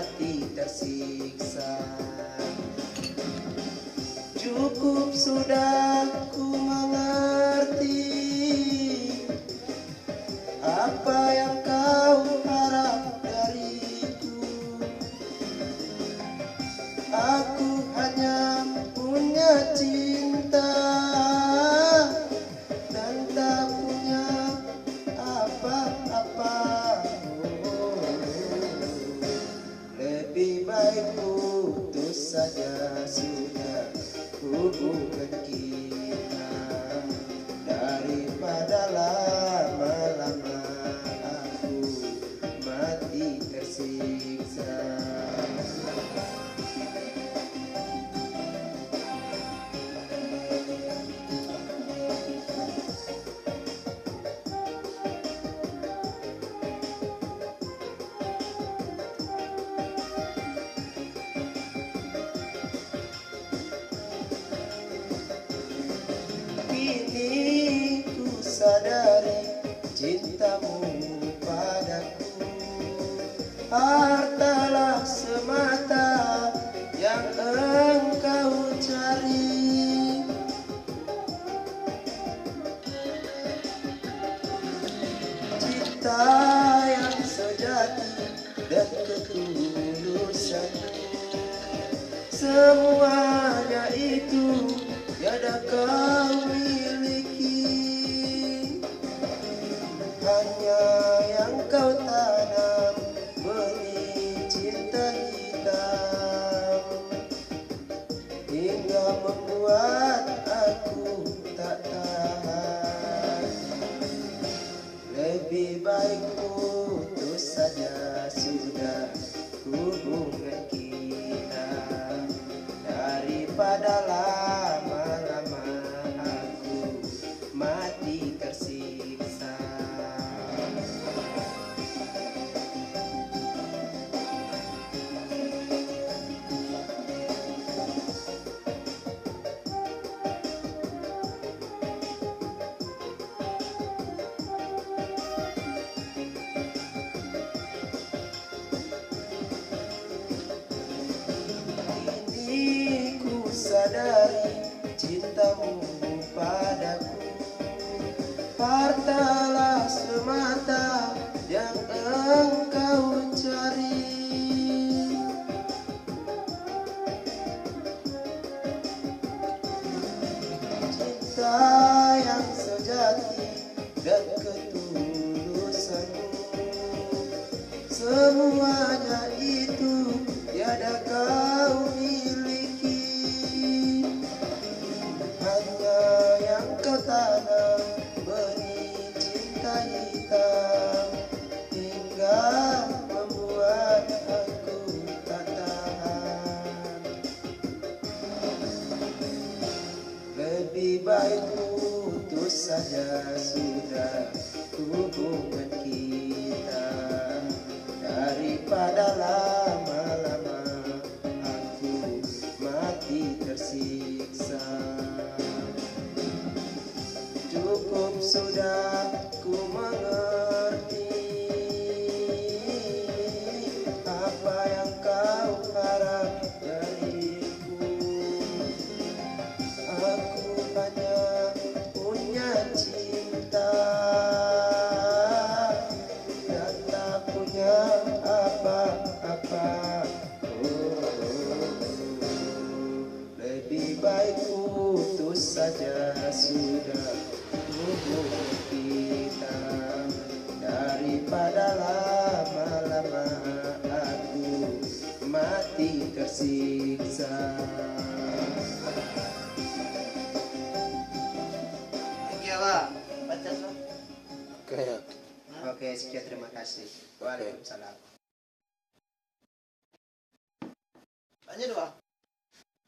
mati tersiksa. Cukup sudah ku mengerti apa yang kau harap dariku. Aku hanya punya cinta dan tak punya apa-apa. Lebih baik putus saja sudah hubungan kita daripada lama-lama aku mati tersiksa. Kini ku sadari cintamu padaku hartalah semata yang engkau cari. Cinta yang sejati dan ketulusanmu, semuanya itu tiada kau miliki. Hanya yang kau tanam benih cinta hitam, hingga membuat aku tak tahan. Lebih baik putus saja sudah hubungan kita daripada lama-lama aku mati tersiksa. Kini ku sadari cintamu padaku hartalah semata yang engkau cari. Cinta yang sejati dan ketulusanmu, semuanya itu tiada kau miliki. Hanya yang kau tanam benih cinta hitam, hingga membuat aku tak tahan. Lebih baik putus saja sudah hubungan kita daripada lama-lama aku mati tersiksa. Cukup sudah ku mengerti apa yang kau harap dariku. Aku hanya punya cinta dan tak punya apa-apa. Lebih baik putus saja sudah hubungan kita daripada lama-lama aku mati tersiksa. Oke lah, baca so. Oke, sekian, terima kasih. Waalaikumsalam. Tanya dua.